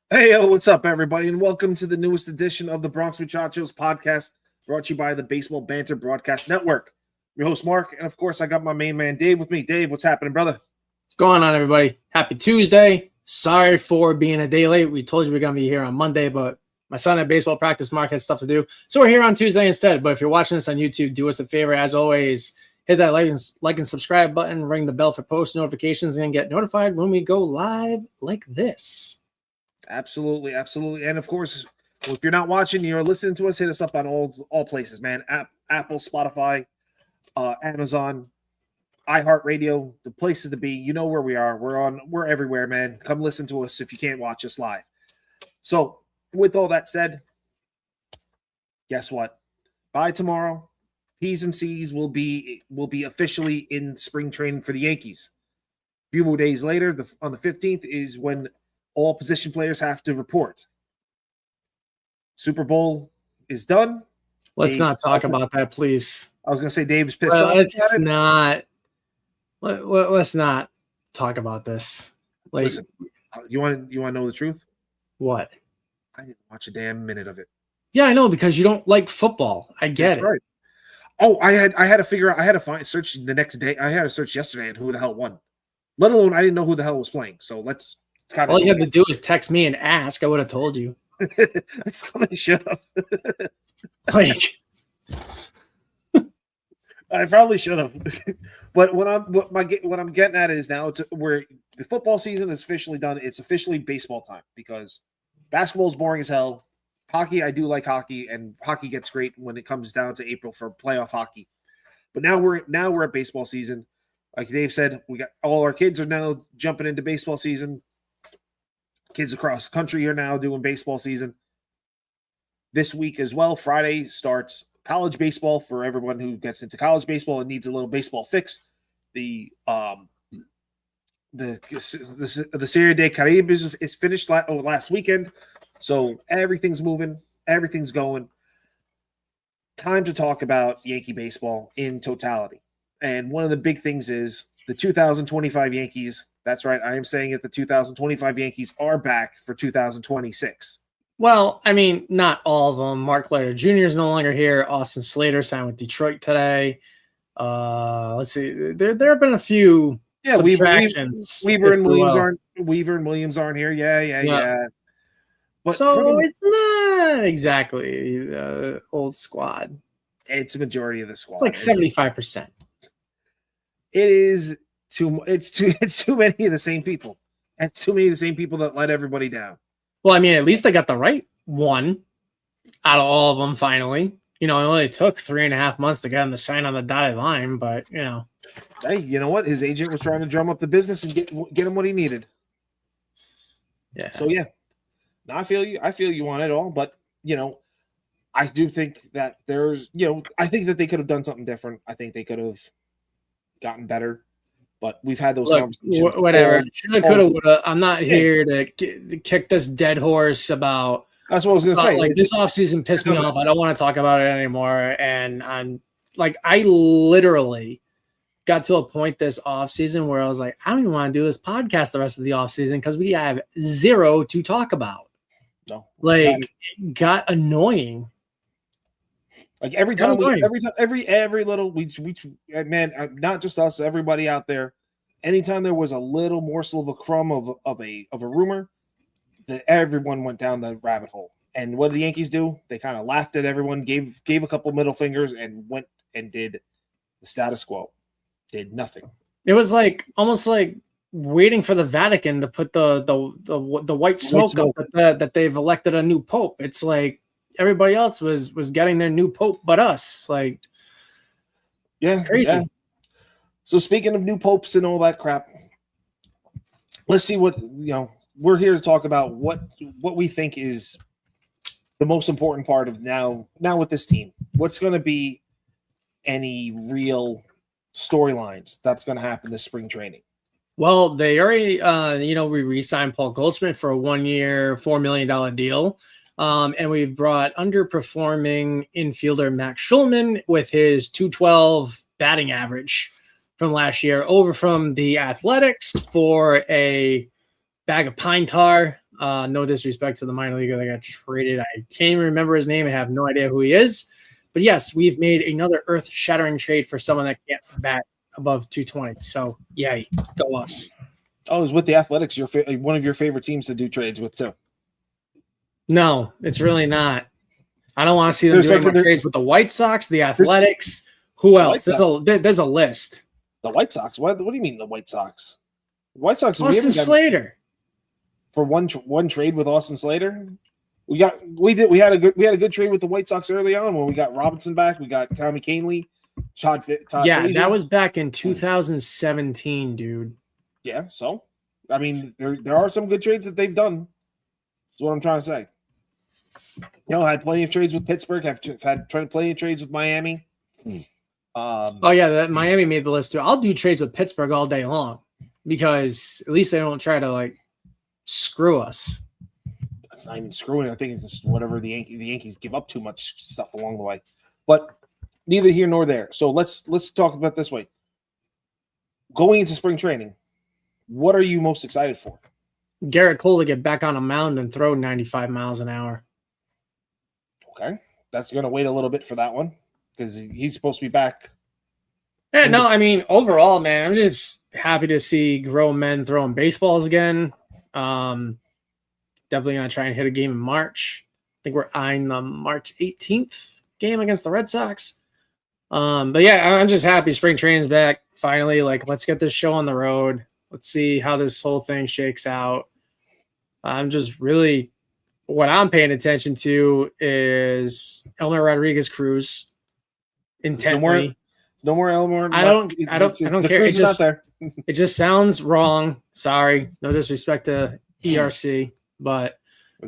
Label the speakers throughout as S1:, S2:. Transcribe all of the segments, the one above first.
S1: Hey, what's up, everybody, and welcome to the newest edition of the Bronx Muchachos podcast, brought to you by the Baseball Banter Broadcast Network. Your host, Mark, and of course, I got my main man, Dave, with me. Dave, what's happening, brother?
S2: What's going on, everybody? Happy Tuesday. Sorry for being a day late. We told you we are going to be here on Monday, but my son had baseball practice. Mark had stuff to do. So we're here on Tuesday instead. But if you're watching this on YouTube, do us a favor. As always, hit that like and subscribe button, ring the bell for post notifications, and get notified when we go live like this.
S1: Absolutely. And of course, if you're not watching, you're listening to us, hit us up on all places, man. Apple, Spotify, Amazon, iHeartRadio, the places to be. You know where we are. We're everywhere, man. Come listen to us if you can't watch us live. So, with all that said, guess what? By tomorrow, P's and C's will be officially in spring training for the Yankees. A few more days later, on the 15th, is when all position players have to report. Super Bowl is done.
S2: Let's not talk about that, please.
S1: I was going to say Dave's pissed off.
S2: Let's not talk about this.
S1: Listen, you want to know the truth?
S2: What?
S1: I didn't watch a damn minute of it.
S2: Yeah, I know, because you don't like football. I get it. Right.
S1: Oh, I had to figure out. I had to search the next day. I had to search yesterday on who the hell won. Let alone I didn't know who the hell was playing. So let's.
S2: All you had to do is text me and ask. I would have told you.
S1: I probably should have. I probably should have. But what I'm getting at is now where the football season is officially done. It's officially baseball time because basketball is boring as hell. Hockey, I do like hockey, and hockey gets great when it comes down to April for playoff hockey. But now we're at baseball season. Like Dave said, we got all our kids are now jumping into baseball season. Kids across the country are now doing baseball season. This week as well, Friday starts college baseball for everyone who gets into college baseball and needs a little baseball fix. The Serie de Caribe is finished last weekend, so everything's moving, everything's going. Time to talk about Yankee baseball in totality. And one of the big things is the 2025 Yankees. That's right. I am saying it. The 2025 Yankees are back for 2026.
S2: Well, I mean, not all of them. Mark Leiter Jr. is no longer here. Austin Slater signed with Detroit today. Let's see. There have been a few subtractions.
S1: Weaver and Williams aren't here. Yeah.
S2: But so it's not exactly the old squad.
S1: It's a majority of the squad.
S2: It's like 75%.
S1: It is it's too many of the same people. It's too many of the same people that let everybody down.
S2: Well, I mean, at least I got the right one out of all of them finally. You know, it only took 3.5 months to get him to sign on the dotted line, but, you know.
S1: Hey, you know what? His agent was trying to drum up the business and get him what he needed.
S2: Yeah.
S1: So, yeah. Now, I feel you on it all, but, you know, I do think that I think that they could have done something different. I think they could have gotten better. But we've had those conversations.
S2: Whatever. Shoulda, coulda, woulda. I'm not here to kick this dead horse about.
S1: That's what I was going to say.
S2: Like, this offseason pissed me off. I don't want to talk about it anymore. And I literally got to a point this offseason where I was like, I don't even want to do this podcast the rest of the offseason because we have zero to talk about.
S1: No.
S2: It got annoying.
S1: Like every little man, not just us, everybody out there. Anytime there was a little morsel of a crumb of a rumor, that everyone went down the rabbit hole. And what did the Yankees do? They kind of laughed at everyone, gave a couple middle fingers, and went and did the status quo. Did nothing.
S2: It was almost like waiting for the Vatican to put the white smoke up that they've elected a new pope. It's like everybody else was getting their new pope, but us. Crazy.
S1: Yeah. So speaking of new popes and all that crap, let's see what we're here to talk about what we think is the most important part of now with this team. What's going to be any real storylines that's going to happen this spring training?
S2: Well, they already, we re-signed Paul Goldschmidt for a 1-year, $4 million deal. And we've brought underperforming infielder Max Schuemann with his .212 batting average from last year over from the Athletics for a bag of pine tar. No disrespect to the minor leaguer that got traded. I can't even remember his name. I have no idea who he is. But yes, we've made another earth-shattering trade for someone that can't bat above 220. So, yay. Go us.
S1: Oh, it was with the Athletics, one of your favorite teams to do trades with, too.
S2: No, it's really not. I don't want to see them doing more trades with the White Sox, the Athletics. Who else? There's a list.
S1: The White Sox? What do you mean the White Sox? The White Sox.
S2: Austin Slater.
S1: For one trade with Austin Slater, we had a good trade with the White Sox early on when we got Robinson back. We got Tommy Kahnle, Todd Frazier.
S2: That was back in 2017, dude.
S1: Yeah, so I mean, there are some good trades that they've done. That's what I'm trying to say. I had plenty of trades with Pittsburgh. I've had plenty of trades with Miami.
S2: That Miami made the list too. I'll do trades with Pittsburgh all day long because at least they don't try to screw us.
S1: That's not even screwing. I think it's just whatever the Yankees give up too much stuff along the way. But neither here nor there. So let's talk about it this way. Going into spring training, what are you most excited for?
S2: Garrett Cole to get back on a mound and throw 95 miles an hour.
S1: Okay. That's going to wait a little bit for that one because he's supposed to be back.
S2: Yeah, no, I mean, overall, man, I'm just happy to see grown men throwing baseballs again. Definitely going to try and hit a game in March. I think we're eyeing the March 18th game against the Red Sox. But yeah, I'm just happy spring training's back. Finally, let's get this show on the road. Let's see how this whole thing shakes out. I'm just really, what I'm paying attention to is Elmer Rodriguez Cruz intently.
S1: No more Elmer.
S2: I don't care. It just sounds wrong. Sorry, no disrespect to ERC, but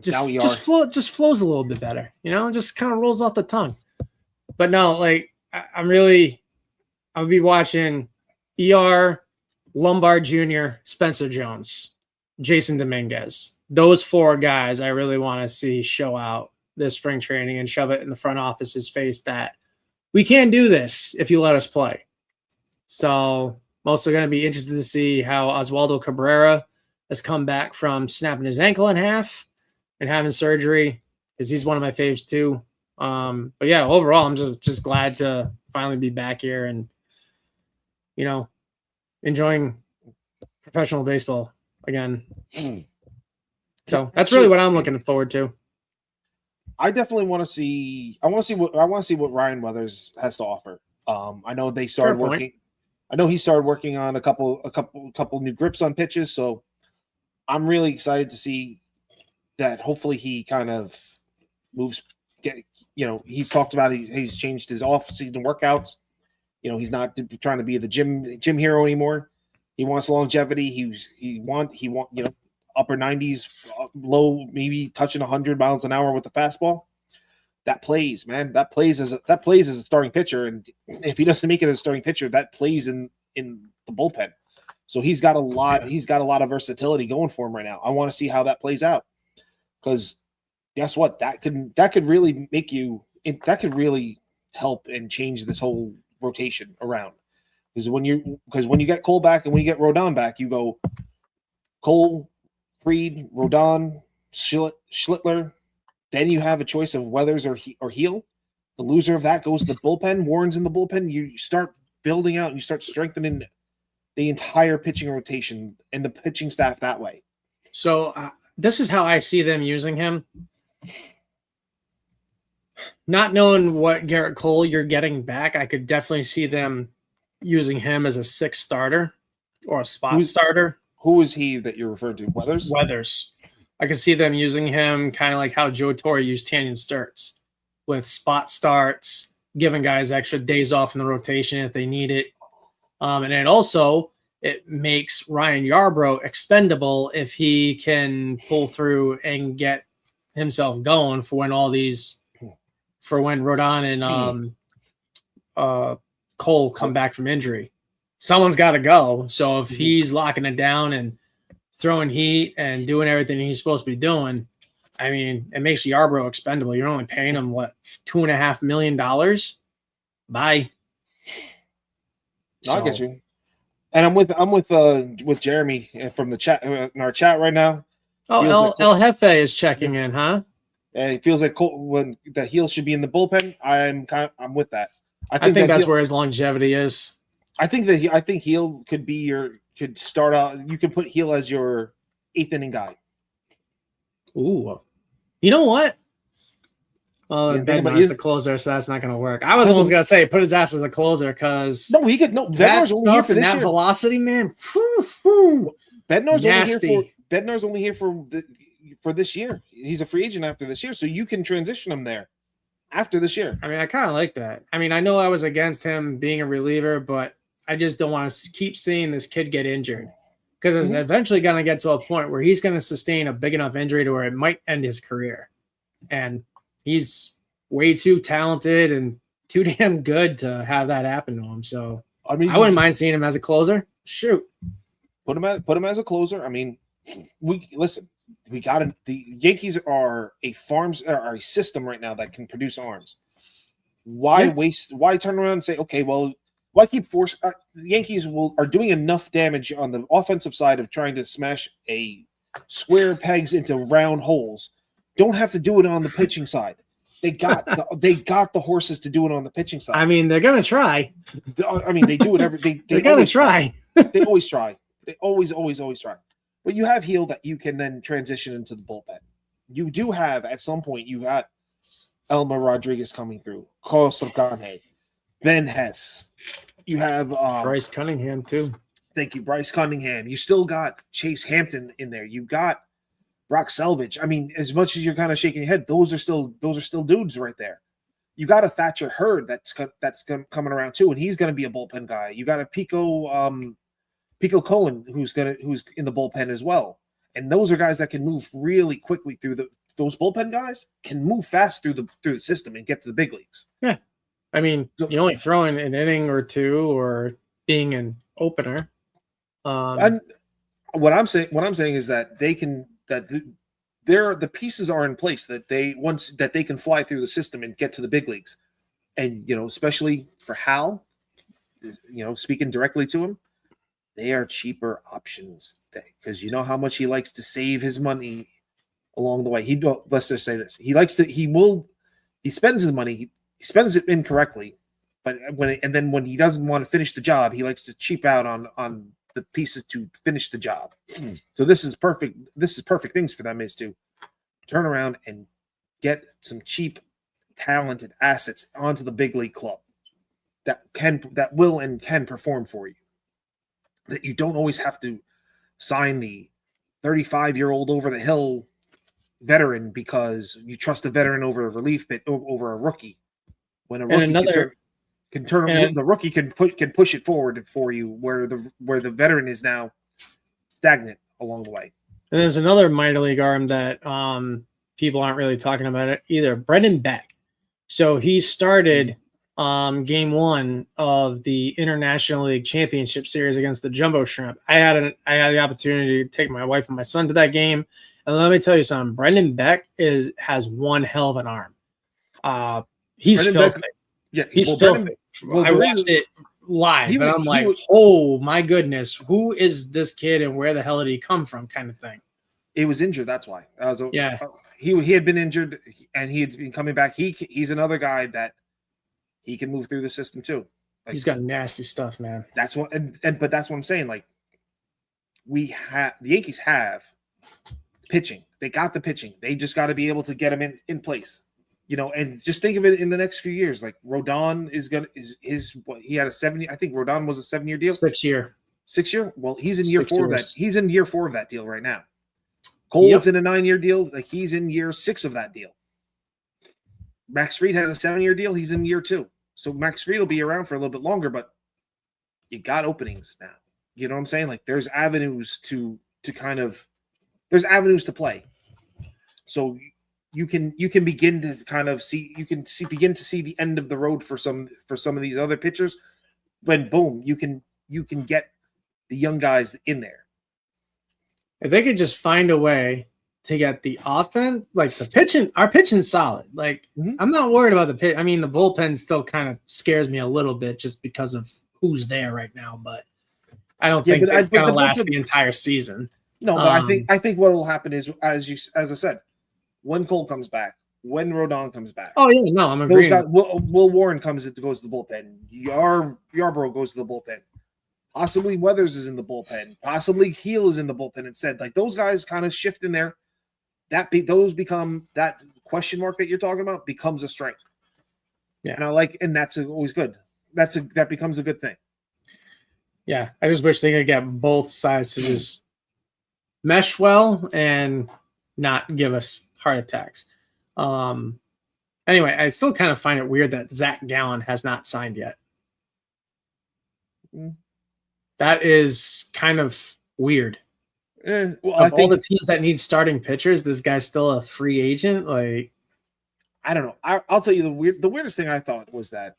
S2: just flows a little bit better. Just kind of rolls off the tongue. But no, I'll be watching ER, Lombard Jr., Spencer Jones, Jason Dominguez. Those four guys I really want to see show out this spring training and shove it in the front office's face that we can do this if you let us play. So I'm also going to be interested to see how Oswaldo Cabrera has come back from snapping his ankle in half and having surgery because he's one of my faves too. But yeah, overall, I'm just glad to finally be back here and, enjoying professional baseball again. So that's really what I'm looking forward to.
S1: I definitely want to see. I want to see what Ryan Weathers has to offer. I know they started working. I know he started working on a couple new grips on pitches. So I'm really excited to see that. Hopefully, he kind of moves. He's talked about he's changed his off-season workouts. He's not trying to be the gym hero anymore. He wants longevity. He want upper 90s, low, maybe touching 100 miles an hour with the fastball. That plays, man. That plays as a starting pitcher, and if he doesn't make it as a starting pitcher, that plays in the bullpen. So he's got a lot. He's got a lot of versatility going for him right now. I want to see how that plays out because guess what? That could really make you. That could really help and change this whole rotation around. Because when you get Cole back and when you get Rodon back, you go Cole, Fried, Rodon, Schlittler. Then you have a choice of Weathers or Heel. The loser of that goes to the bullpen. Warren's in the bullpen. You start building out and you start strengthening the entire pitching rotation and the pitching staff that way.
S2: So this is how I see them using him. Not knowing what Garrett Cole you're getting back, I could definitely see them using him as a sixth starter or a spot starter.
S1: Who is he that you're referring to? Weathers?
S2: Weathers. I could see them using him kind of like how Joe Torre used Tanyan Sturtz with spot starts, giving guys extra days off in the rotation if they need it. And then also it makes Ryan Yarbrough expendable if he can pull through and get himself going for when Rodon and Cole come back from injury. Someone's got to go. So if he's locking it down and throwing heat and doing everything he's supposed to be doing, I mean, it makes Yarbrough expendable. You're only paying him $2.5 million. Bye.
S1: No, I get you. And I'm with Jeremy from the chat in our chat right now.
S2: Oh,
S1: Feels
S2: El
S1: like
S2: Jefe is checking in, huh?
S1: and it feels like when the heel should be in the bullpen. I'm with that.
S2: I think that's
S1: heel,
S2: where his longevity is.
S1: I think heel could start out. You could put heel as your 8th inning guy.
S2: Ooh, you know what? Well,
S1: Yeah, think about
S2: Bednar's the closer, so that's not going to work. I was almost going to say put his ass as a closer because
S1: no, he could no.
S2: that
S1: Bednar's only here
S2: stuff
S1: for
S2: and
S1: this
S2: that
S1: year.
S2: velocity, man. Whew.
S1: Bednar's
S2: Nasty.
S1: only here for this year. He's a free agent after this year, so you can transition him there after this year.
S2: I mean, I kind of like that. I mean, I know I was against him being a reliever, but I just don't want to keep seeing this kid get injured because it's eventually going to get to a point where he's going to sustain a big enough injury to where it might end his career. And he's way too talented and too damn good to have that happen to him. So I mean, I wouldn't mind seeing him as a closer. Shoot.
S1: Put him as a closer. I mean, we got it. The Yankees are a system right now that can produce arms. Why turn around and say, okay, well, why keep force? The Yankees are doing enough damage on the offensive side of trying to smash a square pegs into round holes. Don't have to do it on the pitching side. They got the horses to do it on the pitching side.
S2: I mean, they're gonna try.
S1: I mean, they do it
S2: they're gonna try.
S1: They always try. They always try. But you have heel that you can then transition into the bullpen. You do have, at some point, you got Elmer Rodriguez coming through, Carlos Organe, Ben Hess. You have
S2: Bryce Cunningham too.
S1: Thank you, Bryce Cunningham. You still got Chase Hampton in there. You got Brock Selvage. I mean, as much as you're kind of shaking your head, those are still dudes right there. You got a Thatcher Hurd that's coming around too, and he's going to be a bullpen guy. You got a Pico Cohen who's in the bullpen as well, and those are guys that can move really quickly through those bullpen guys can move fast through the system and get to the big leagues.
S2: Yeah, I mean, you only throw in an inning or two or being an opener.
S1: And what I'm saying is that the pieces are in place that they can fly through the system and get to the big leagues, and especially for Hal, speaking directly to him. They are cheaper options because you know how much he likes to save his money along the way. Let's just say this: he spends his money, he spends it incorrectly, but when he doesn't want to finish the job, he likes to cheap out on the pieces to finish the job. So this is perfect. This is perfect things for them is to turn around and get some cheap, talented assets onto the big league club that will and can perform for you. That you don't always have to sign the 35-year-old over the hill veteran because you trust a veteran over a relief bit over a rookie. When a rookie the rookie can push it forward for you where the veteran is now stagnant along the way.
S2: And there's another minor league arm that people aren't really talking about it either. Brendan Beck. So he started game 1 of the International League Championship Series against the Jumbo Shrimp. I had the opportunity to take my wife and my son to that game, and let me tell you something. Brendan Beck has one hell of an arm. He's filthy. He's filthy. I watched it live, and I'm like, oh my goodness, who is this kid, and where the hell did he come from? Kind of thing.
S1: He was injured. That's why. He had been injured, and he had been coming back. He's another guy that. He can move through the system too.
S2: He's got nasty stuff, man.
S1: That's what, but that's what I'm saying. Like the Yankees have pitching. They got the pitching. They just got to be able to get him in place. And just think of it in the next few years. Like Rodon he had a 7. I think Rodon was a 7-year deal.
S2: 6 year.
S1: 6 year. Well, he's in year 4 of that. He's in year 4 of that deal right now. Cole's in a 9-year deal. Like he's in year 6 of that deal. Max Fried has a 7-year deal. He's in year 2. So Max Fried will be around for a little bit longer, but you got openings now. You know what I'm saying? Like there's avenues there's avenues to play. So you can begin to kind of begin to see the end of the road for some of these other pitchers. When boom, you can get the young guys in there.
S2: If they could just find a way to get the offense, like the pitching, our pitching's solid. Like I'm not worried about the pitch. I mean, the bullpen still kind of scares me a little bit just because of who's there right now, but I don't think it's going to last the entire season.
S1: No, but I think what will happen is, as I said, when Cole comes back, when Rodon comes back.
S2: Oh yeah, no, I'm agreeing.
S1: Those guys, Will Warren goes to the bullpen. Yarbrough goes to the bullpen. Possibly Weathers is in the bullpen. Possibly Heel is in the bullpen instead. Like those guys kind of shift in there. Those become that question mark that you're talking about becomes a strength.
S2: Yeah,
S1: and that's always good. That becomes a good thing.
S2: Yeah, I just wish they could get both sides to just mesh well and not give us heart attacks. Anyway, I still kind of find it weird that Zach Gallen has not signed yet. That is kind of weird.
S1: Well,
S2: of all the teams that need starting pitchers, this guy's still a free agent. Like,
S1: I don't know. I'll tell you the weirdest thing I thought was that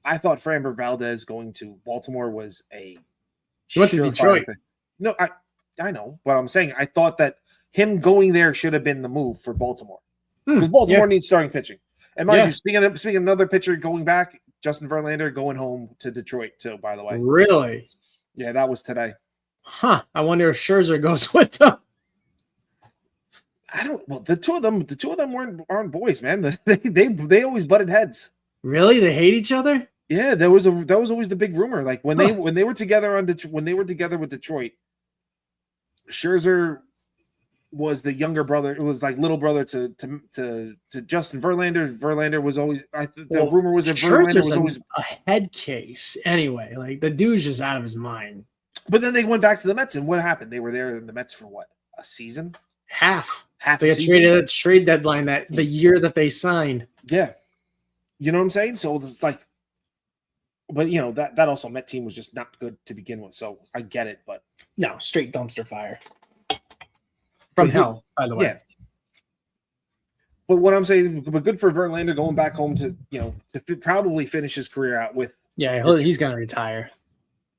S1: I thought Framber Valdez going to Baltimore was a.
S2: He went to Detroit.
S1: Thing. No, I know, but I'm saying I thought that him going there should have been the move for Baltimore because Baltimore needs starting pitching. And mind you, speaking of another pitcher going back, Justin Verlander going home to Detroit too. By the way,
S2: really?
S1: Yeah, that was today.
S2: Huh. I wonder if Scherzer goes with them.
S1: I don't. Well, the two of them aren't boys, man. They always butted heads.
S2: Really? They hate each other?
S1: Yeah, that was always the big rumor. Like when they were together with Detroit, Scherzer was the younger brother. It was like little brother to Justin Verlander. Verlander was always. The rumor was that Verlander was always
S2: a head case. Anyway, like the dude's just out of his mind.
S1: But then they went back to the Mets, and what happened? They were there in the Mets for what? A season?
S2: Half.
S1: They
S2: got traded at trade deadline the year that they signed.
S1: Yeah, you know what I'm saying. So it's like, but you know that also Met team was just not good to begin with. So I get it, but
S2: no, straight dumpster fire from hell. By the way, yeah.
S1: But what I'm saying, but good for Verlander going back home to probably finish his career out with.
S2: Yeah, he's gonna retire.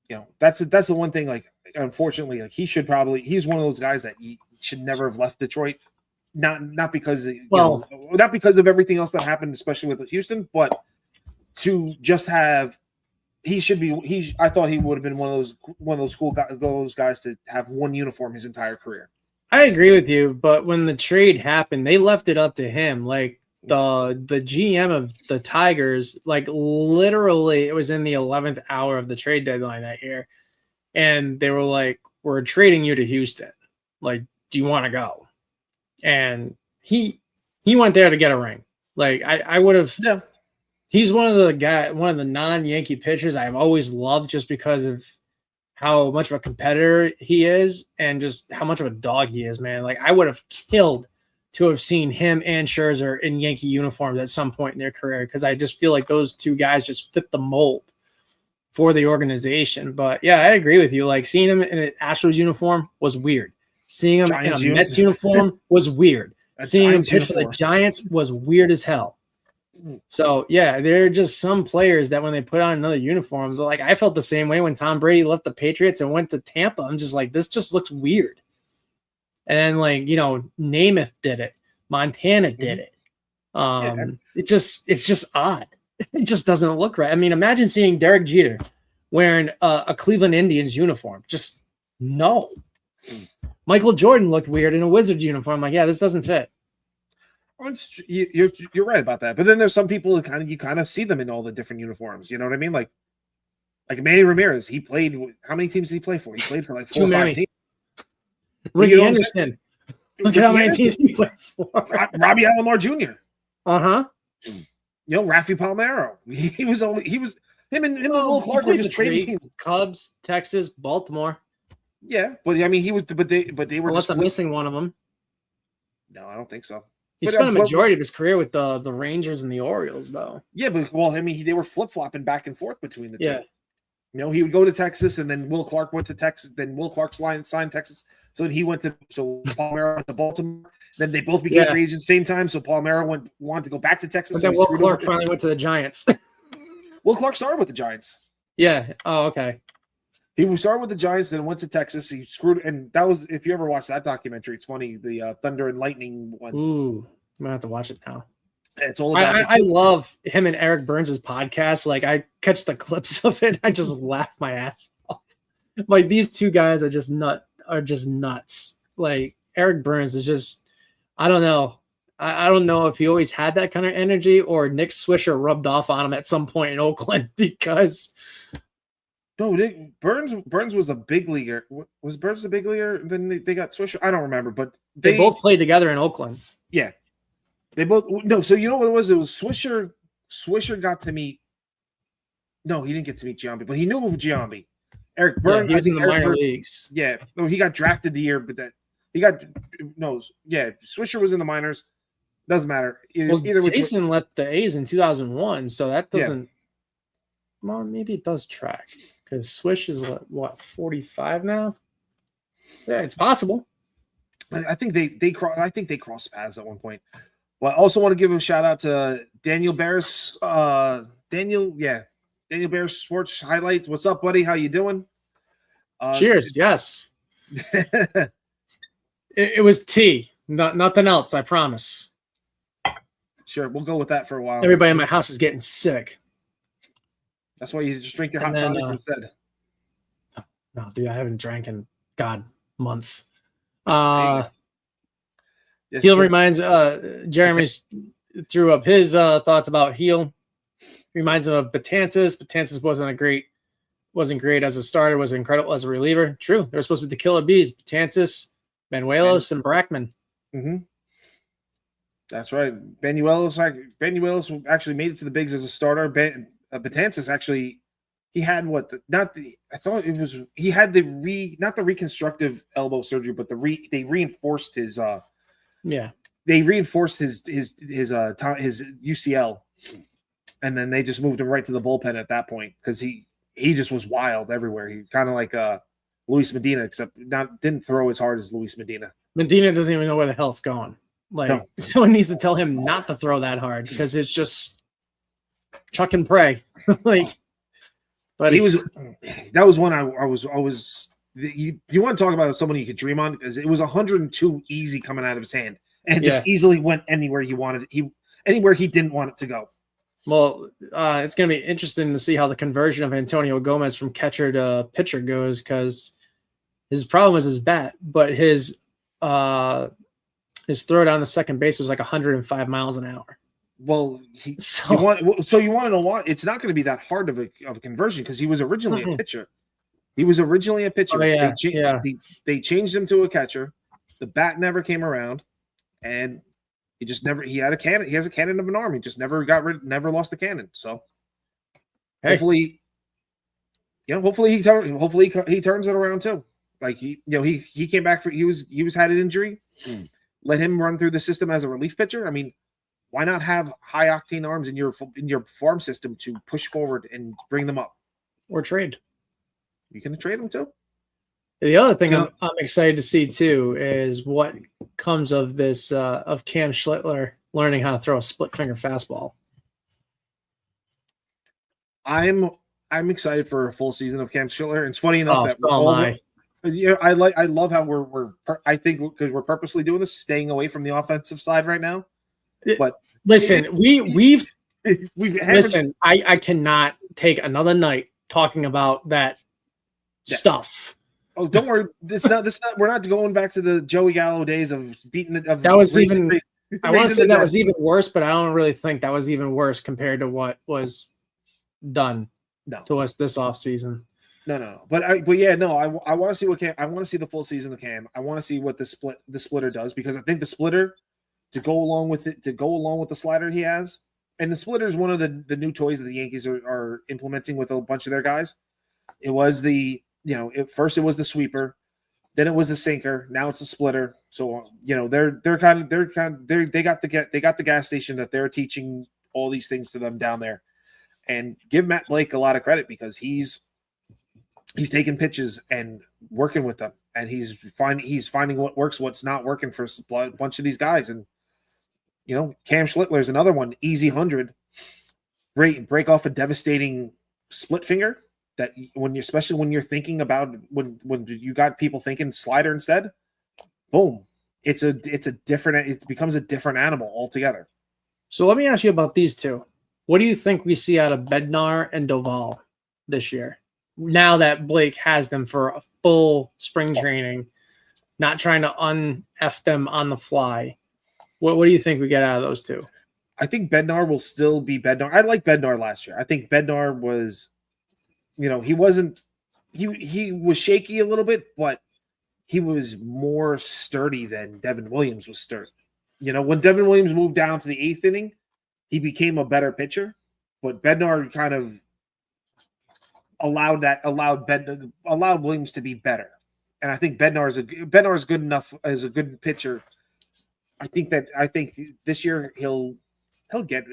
S1: You know, that's the one thing. Like, unfortunately, like he's one of those guys that he should never have left Detroit. Not because not because of everything else that happened, especially with Houston, but to just have. I thought he would have been one of those cool guys, those guys to have one uniform his entire career.
S2: I agree with you, but when the trade happened, they left it up to him. Like the GM of the Tigers, like literally, it was in the 11th hour of the trade deadline that year, and they were like, "We're trading you to Houston. Like, do you want to go?" And he went there to get a ring. Like I would have. Yeah. He's one of the non-Yankee pitchers I've always loved just because of how much of a competitor he is and just how much of a dog he is, man. Like I would have killed to have seen him and Scherzer in Yankee uniforms at some point in their career because I just feel like those two guys just fit the mold for the organization. But yeah, I agree with you. Like seeing him in an Astros uniform was weird. Seeing him in a Mets uniform was weird. Seeing him pitch for the Giants was weird as hell. So yeah, there are just some players that when they put on another uniform, like I felt the same way when Tom Brady left the Patriots and went to Tampa. I'm just like, this just looks weird. And like, Namath did it, Montana did it. It's just odd. It just doesn't look right. I mean, imagine seeing Derek Jeter wearing a Cleveland Indians uniform. Just no. Michael Jordan looked weird in a Wizards uniform. Like, yeah, this doesn't fit.
S1: You're right about that, but then there's some people that you kind of see them in all the different uniforms. You know what I mean? Like Manny Ramirez, he played. How many teams did he play for? He played for like 4 or 5 teams.
S2: Ricky Anderson. Look at how many teams he played for.
S1: Robbie Alomar Jr.
S2: Uh-huh.
S1: Rafi Palmeiro. Him and Will Clark were just trading teams.
S2: Cubs, Texas, Baltimore.
S1: Yeah, but I mean, but they were.
S2: Unless I'm missing one of them.
S1: No, I don't think so.
S2: He spent a majority of his career with the Rangers and the Orioles, though.
S1: Yeah, but I mean, they were flip-flopping back and forth between the two. Yeah. He would go to Texas, and then Will Clark went to Texas. Then Will Clark signed Texas, so he went to Palmeiro went to Baltimore. Then they both became free agents same time. So Palmeiro wanted to go back to Texas.
S2: But then Will Clark finally went to the Giants.
S1: Will Clark started with the Giants.
S2: Yeah. Oh, okay.
S1: He started with the Giants, then went to Texas. He screwed, and that was, if you ever watched that documentary, it's funny, the Thunder and Lightning one.
S2: Ooh, I'm gonna have to watch it now.
S1: It's all about.
S2: I love him and Eric Burns' podcast. Like I catch the clips of it, I just laugh my ass off. Like these two guys are just are just nuts. Like Eric Burns is just, I don't know. I don't know if he always had that kind of energy or Nick Swisher rubbed off on him at some point in Oakland because
S1: No, Burns was the big leaguer. Was Burns the big leaguer? Then they got Swisher. I don't remember, but
S2: they both played together in Oakland.
S1: Yeah, they both. No, so you know what it was? It was Swisher. Swisher got to meet. No, he didn't get to meet Giambi, but he knew of Giambi. Eric Burns.
S2: Yeah, he was in the minor leagues.
S1: Yeah, no, he got drafted the year, but that he got no. Yeah, Swisher was in the minors. Doesn't matter.
S2: Either Jason left the A's in 2001, so that doesn't. Yeah. Well, maybe it does track because Swish is what 45 now. Yeah, it's possible.
S1: I think they crossed paths at one point. Well, I also want to give a shout out to Daniel Barris. Daniel Barris Sports Highlights. What's up, buddy? How you doing?
S2: Cheers. Yes. it was tea, nothing else. I promise.
S1: Sure, we'll go with that for a while.
S2: Everybody in my house is getting sick.
S1: That's why you just drink your hot tonics instead.
S2: No, dude, I haven't drank in months.
S1: Yes,
S2: Heel reminds Jeremy threw up his thoughts about Heel. Reminds him of Betances. Betances wasn't great as a starter, was incredible as a reliever. True. They were supposed to be the killer bees. Betances, Banuelos, and Brackman.
S1: Mm-hmm. That's right. Banuelos actually made it to the bigs as a starter. Betances actually, he had not the reconstructive elbow surgery, but they reinforced his they reinforced his UCL, and then they just moved him right to the bullpen at that point because he just was wild everywhere. He kind of like Luis Medina, except didn't throw as hard as Luis Medina.
S2: Medina doesn't even know where the hell it's going. Someone needs to tell him not to throw that hard because it's just chuck and pray. But
S1: that was one I was. You want to talk about someone you could dream on because it was 102 easy coming out of his hand and just easily went anywhere he wanted. Anywhere he didn't want it to go.
S2: Well, it's going to be interesting to see how the conversion of Antonio Gomez from catcher to pitcher goes because his problem was his bat, but his throw down the second base was like 105 miles an hour.
S1: Well, you want to know what? It's not going to be that hard of a conversion because he was originally a pitcher. He was originally a pitcher.
S2: Oh, yeah.
S1: They changed him to a catcher. The bat never came around, and he just never. He had a cannon. He has a cannon of an arm. He just never lost the cannon. So hopefully he turns it around too. Like he came back he had an injury. Let him run through the system as a relief pitcher. I mean, why not have high octane arms in your farm system to push forward and bring them up
S2: or trade?
S1: You can trade them too.
S2: The other thing I'm excited to see too is what comes of this of Cam Schlittler learning how to throw a split finger fastball.
S1: I'm excited for a full season of Cam Schlittler. It's funny enough I love how I think because we're purposely doing this, staying away from the offensive side right now. But
S2: listen, I cannot take another night talking about that stuff.
S1: Oh, don't worry. This not. We're not going back to the Joey Gallo days of beating it.
S2: That was even. I want to say that was even worse, but I don't really think that was even worse compared to what was done to us this offseason.
S1: No. But I want to see what Cam. I want to see the full season of Cam. I want to see what the splitter does because I think the splitter to go along with the slider he has, and the splitter is one of the new toys that the Yankees are implementing with a bunch of their guys. It was first it was the sweeper, then it was the sinker. Now it's the splitter. So they got the gas station that they're teaching all these things to them down there, and give Matt Blake a lot of credit because he's taking pitches and working with them, and he's finding what works, what's not working for a bunch of these guys. And Cam Schlittler is another one, easy 100, break off a devastating split finger. That especially when you're thinking about when you got people thinking slider instead, boom, it becomes a different animal altogether.
S2: So let me ask you about these two. What do you think we see out of Bednar and Doval this year? Now that Blake has them for a full spring training, not trying to un-F them on the fly. What do you think we get out of those two?
S1: I think Bednar will still be Bednar. I like Bednar last year. I think Bednar was, he wasn't, he was shaky a little bit, but he was more sturdy than Devin Williams was sturdy. When Devin Williams moved down to the 8th inning, he became a better pitcher, but Bednar kind of allowed Williams to be better. And I think Bednar is good enough as a good pitcher. I think this year he'll get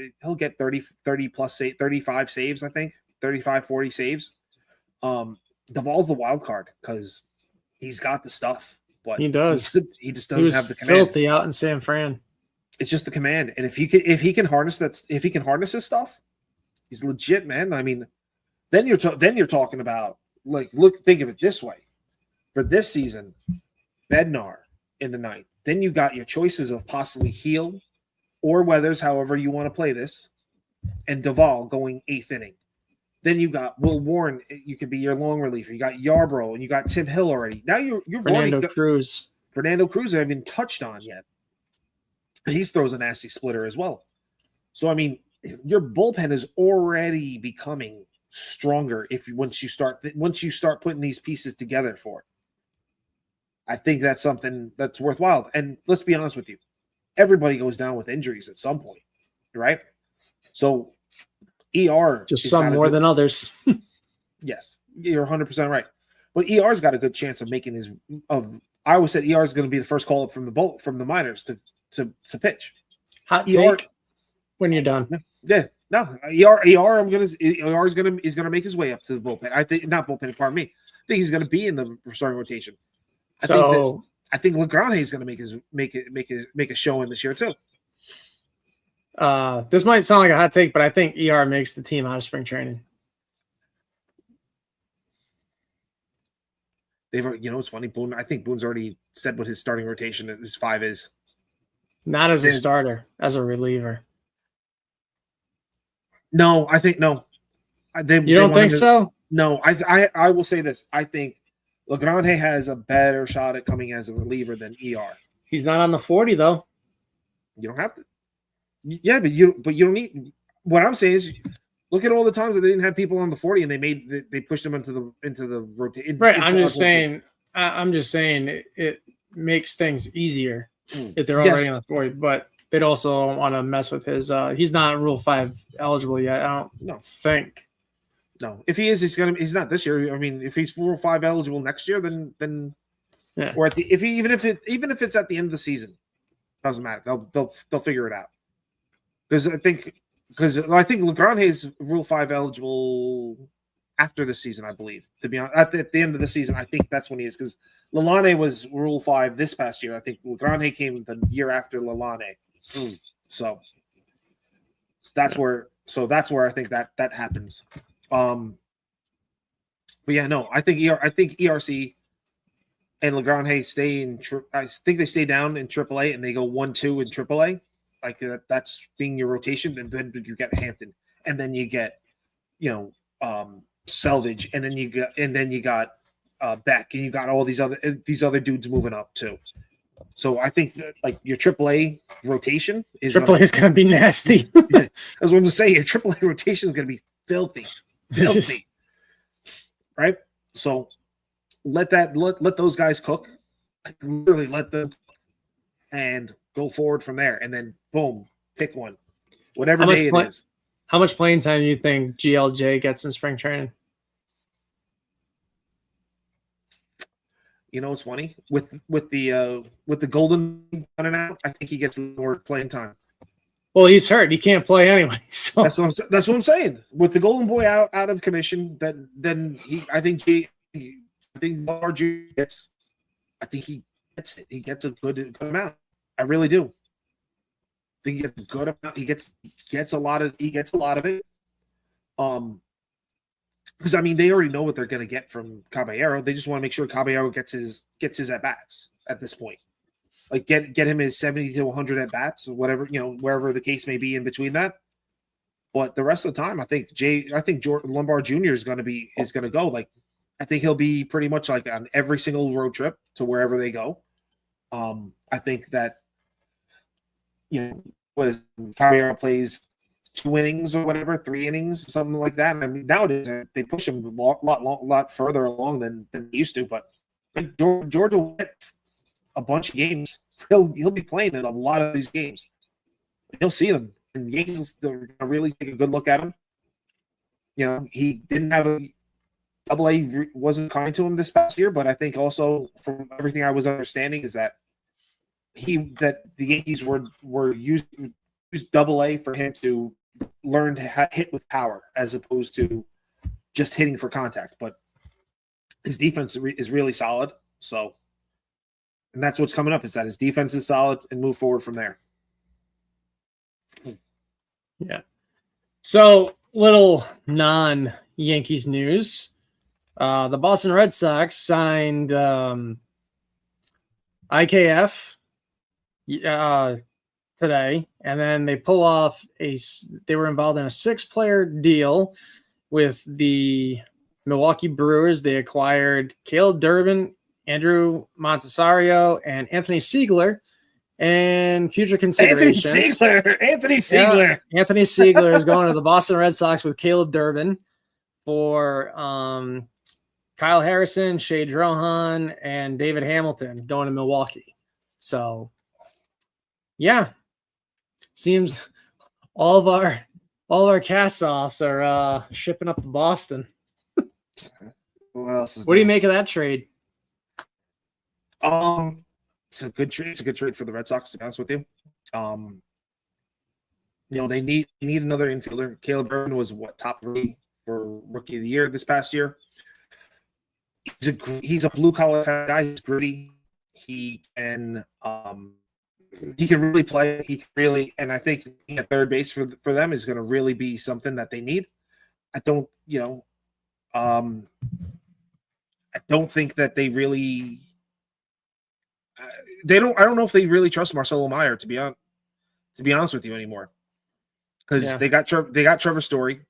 S1: 30 plus 35 saves, I think 35 40 saves. Duvall's the wild card because he's got the stuff, but
S2: he does.
S1: He just doesn't have the command.
S2: Filthy out in San Fran.
S1: It's just the command, and if he can harness his stuff, he's legit, man. I mean, then you're talking about think of it this way: for this season, Bednar in the 9th. Then you got your choices of possibly Heel or Weathers, however you want to play this, and Duvall going 8th inning. Then you got Will Warren. You could be your long reliever. You got Yarbrough, and you got Tim Hill already. Now you're
S2: Fernando Cruz.
S1: Fernando Cruz, I haven't touched on yet. He throws a nasty splitter as well. So I mean, your bullpen is already becoming stronger once you start putting these pieces together for it. I think that's something that's worthwhile. And let's be honest with you, everybody goes down with injuries at some point, right? So ER
S2: just some more than others.
S1: Yes, you're 100% right. But ER's got a good chance of making I always said ER is going to be the first call up from the minors to pitch.
S2: Hot take when you're done.
S1: Yeah. No, ER is gonna make his way up to the bullpen. I think not bullpen, pardon me. I think he's gonna be in the starting rotation. I think LeGrand is gonna make a show in this year too.
S2: This might sound like a hot take, but I think ER makes the team out of spring training.
S1: It's funny, Boone. I think Boone's already said what his starting rotation, his 5 is.
S2: Not as a starter, as a reliever.
S1: No, I think no.
S2: You don't think so?
S1: No, I will say this. I think LeGrand has a better shot at coming as a reliever than ER.
S2: He's not on the 40 though.
S1: You don't have to. Yeah, but you don't need. What I'm saying is, look at all the times that they didn't have people on the 40 and they pushed them into the rotation.
S2: Right. I'm just saying it makes things easier if they're already on the 40, but they'd also want to mess with his. He's not Rule 5 eligible yet. I don't think.
S1: No, if he is, he's not this year. I mean, if he's Rule 5 eligible next year, then
S2: yeah.
S1: Or even if it's at the end of the season, doesn't matter. They'll figure it out. Because I think LeGrand is Rule 5 eligible after the season, I believe. To be honest, at the end of the season, I think that's when he is. Because Lalane was Rule 5 this past year. I think LeGrand came the year after Lalane. So that's where I think that happens. But yeah, no, I think ERC and LeGrand stay in. I think they stay down in AAA and they go 1-2 in AAA. Like that's being your rotation, and then you get Hampton, and then you get, Selvage, and then you got Beck, and you got all these other dudes moving up too. So I think that, like, your AAA rotation is
S2: going to be nasty.
S1: That's what I'm saying. Your AAA rotation is going to be filthy, right? So let those guys cook. Literally let them and go forward from there, and then boom, pick one, whatever day it is.
S2: How much playing time do you think GLJ gets in spring training?
S1: It's funny with the Golden running out. I think he gets more playing time.
S2: Well, he's hurt; he can't play anyway. So
S1: that's what I'm saying. With the Golden Boy out of commission, then I think Large gets. I think he gets a good amount. I really do. I think he gets a good amount. He gets a lot of it. Because I mean, they already know what they're going to get from Caballero. They just want to make sure Caballero gets his at bats at this point. Like get him his 70 to 100 at bats or whatever, wherever the case may be in between that. But the rest of the time, I think Lombard Jr. is going to go. Like, I think he'll be pretty much like on every single road trip to wherever they go. I think that, what is Caballero plays 2 innings or whatever, 3 innings, something like that. I mean, nowadays they push him a lot further along than they used to. But George will get a bunch of games. He'll be playing in a lot of these games. You'll see them, and the Yankees are going to really take a good look at him. He didn't have a AA wasn't kind to him this past year, but I think also from everything I was understanding is that the Yankees were used AA for him to learn to hit with power as opposed to just hitting for contact. But his defense is really solid. So, and that's what's coming up, is that his defense is solid and move forward from there.
S2: Yeah. So, little non-Yankees news. The Boston Red Sox signed IKF today, and then they pull off they were involved in a 6-player deal with the Milwaukee Brewers. They acquired Caleb Durbin, Andrew Montesario, and Anthony Siegler, and future considerations.
S1: Anthony Siegler.
S2: Yeah, Anthony Siegler is going to the Boston Red Sox with Caleb Durbin for Kyle Harrison, Shea Drohan, and David Hamilton going to Milwaukee. So, yeah, seems all of our cast-offs are shipping up to Boston.
S1: What
S2: do you make of that trade?
S1: It's a good trade. It's a good trade for the Red Sox, to be honest with you. They need another infielder. Caleb Durbin was top 3 for Rookie of the Year this past year. He's a blue collar guy. He's gritty. He can really play. And I think being at third base for them is going to really be something that they need. I don't think that they really. I don't know if they really trust Marcelo Meyer, to be honest with you, anymore, because they got Trevor Story,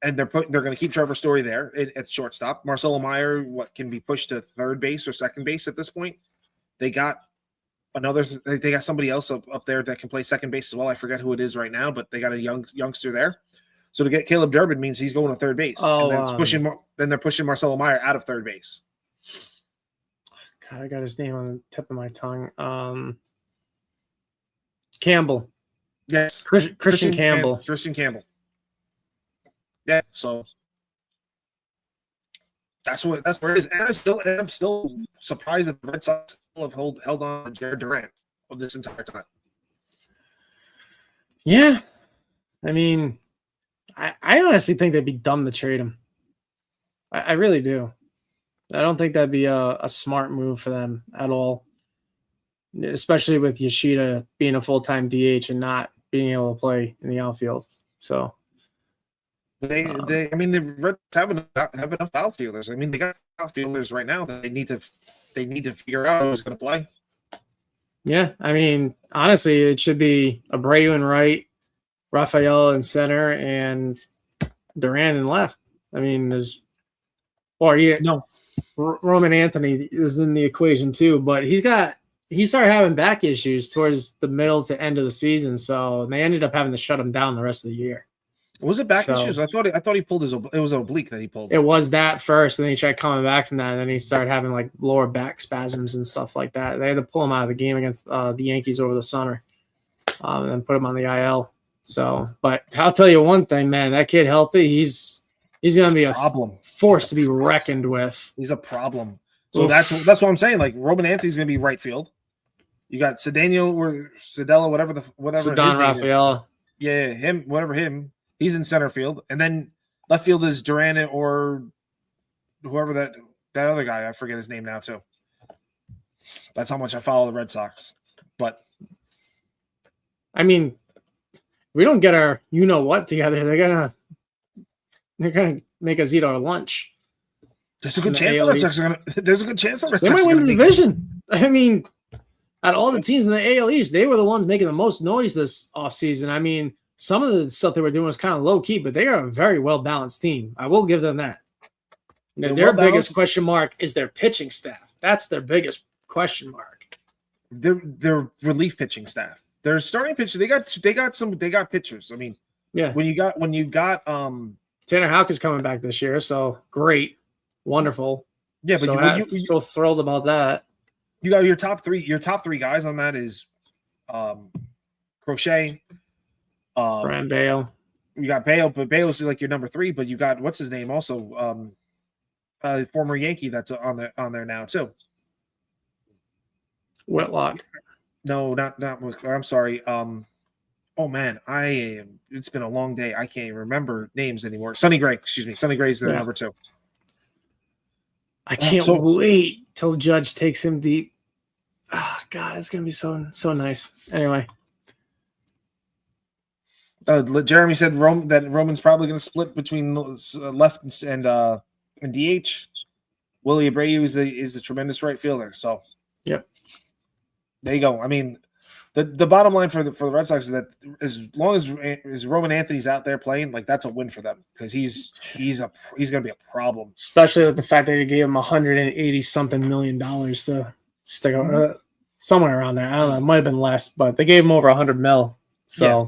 S1: and they're going to keep Trevor Story there at shortstop. Marcelo Meyer, can be pushed to third base or second base at this point. They got somebody else up there that can play second base as well. I forget who it is right now, but they got a youngster there. So to get Caleb Durbin means he's going to third base, and then they're pushing Marcelo Meyer out of third base.
S2: God, I got his name on the tip of my tongue. Campbell.
S1: Yes.
S2: Christian Campbell.
S1: Christian Campbell. Yeah, so that's where it is. And I'm still surprised that the Red Sox have held on to Jared Durant of this entire time.
S2: Yeah. I mean, I honestly think they'd be dumb to trade him. I really do. I don't think that'd be a smart move for them at all, especially with Yoshida being a full-time DH and not being able to play in the outfield. So
S1: the Reds have enough outfielders. I mean, they got outfielders right now that they need to figure out who's going to play.
S2: Yeah, I mean, honestly, it should be Abreu in right, Rafael in center, and Duran in left. I mean, Roman Anthony is in the equation too, but he started having back issues towards the middle to end of the season, so they ended up having to shut him down the rest of the year.
S1: Was it back issues? I thought he pulled it was an oblique that he pulled.
S2: It was that first, and then he tried coming back from that, and then he started having like lower back spasms and stuff like that. They had to pull him out of the game against the Yankees over the summer, and put him on the IL. So, but I'll tell you one thing, man, that kid healthy, he's going to be a problem, force to be reckoned with.
S1: He's a problem. So that's what I'm saying. Like Roman Anthony's going to be right field. You got Cedeno or Cedella, whatever.
S2: Cedon Rafael.
S1: Yeah, him. He's in center field, and then left field is Duran or whoever that other guy. I forget his name now too. That's how much I follow the Red Sox. But
S2: I mean, we don't get our what together. They're gonna make us eat our lunch.
S1: There's a good chance the Red Sox are gonna. There's a good chance the Red
S2: Sox might win the division. I mean, out of all the teams in the AL East, they were the ones making the most noise this offseason. I mean, some of the stuff they were doing was kind of low key, but they are a very well balanced team. I will give them that. Their biggest question mark is their pitching staff. That's their biggest question mark.
S1: their relief pitching staff. Their starting pitcher, they got pitchers. I mean,
S2: Yeah.
S1: When you got
S2: Tanner Houck is coming back this year, so great, wonderful.
S1: Yeah, but
S2: so I'm still thrilled about that.
S1: You got your top three guys on that is Crochet,
S2: Brian Bale.
S1: You got Bale, but Bale's like your number 3. But you got what's his name also, former Yankee that's on there now too.
S2: Whitlock.
S1: No, not. I'm sorry. Oh man, it's been a long day. I can't even remember names anymore. Sonny Gray, excuse me. Sonny Gray's their number 2.
S2: I can't wait till Judge takes him deep. Oh, God, it's gonna be so nice. Anyway.
S1: Jeremy said that Roman's probably going to split between left and DH. Willie Abreu is the tremendous right fielder. So,
S2: yep,
S1: there you go. I mean, the bottom line for the Red Sox is that as long as Roman Anthony's out there playing, like that's a win for them because he's going to be a problem.
S2: Especially with the fact that he gave him $180-something million to stick somewhere around there. I don't know. It might have been less, but they gave him over $100 million. So.
S1: Yeah.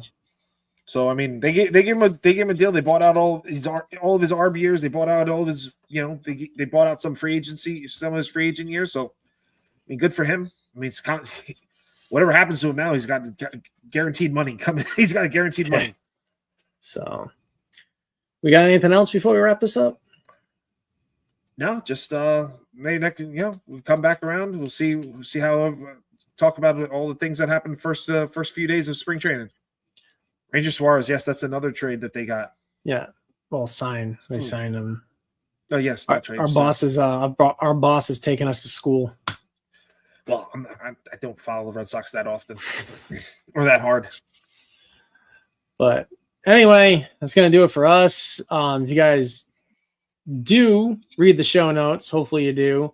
S1: So I mean, they gave him a deal. They bought out all of his ARB years. They bought out all of his, they bought out some of his free agent years. So I mean, good for him. I mean, it's whatever happens to him now, he's got guaranteed money coming. He's got guaranteed money.
S2: So, we got anything else before we wrap this up?
S1: No, just maybe next. We'll come back around. We'll see how talk about all the things that happened first few days of spring training. Ranger Suarez, yes, that's another trade that they got.
S2: Yeah, well, signed. They signed him.
S1: Oh yes,
S2: our boss is taking us to school.
S1: Well, I don't follow the Red Sox that often or that hard.
S2: But anyway, that's gonna do it for us. If you guys do read the show notes, hopefully you do.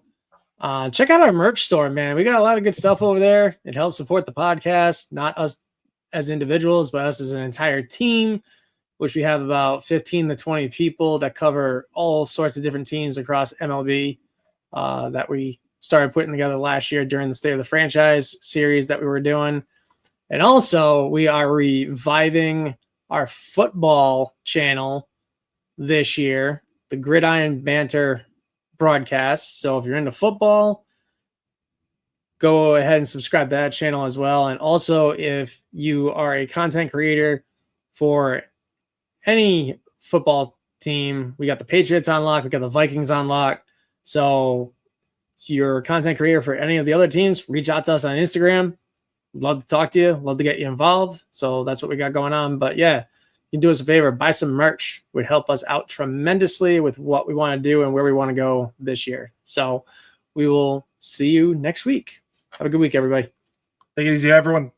S2: Check out our merch store, man. We got a lot of good stuff over there. It helps support the podcast, not us as individuals, but us as an entire team, which we have about 15 to 20 people that cover all sorts of different teams across MLB that we started putting together last year during the State of the Franchise series that we were doing. And also, we are reviving our football channel this year, the Gridiron Banter broadcast. So if you're into football, go ahead and subscribe to that channel as well. And also, if you are a content creator for any football team, we got the Patriots on lock, we got the Vikings on lock. So if you're a content creator for any of the other teams, reach out to us on Instagram. Love to talk to you. Love to get you involved. So that's what we got going on. But yeah, you can do us a favor, buy some merch. It would help us out tremendously with what we want to do and where we want to go this year. So we will see you next week. Have a good week, everybody.
S1: Take it easy, everyone.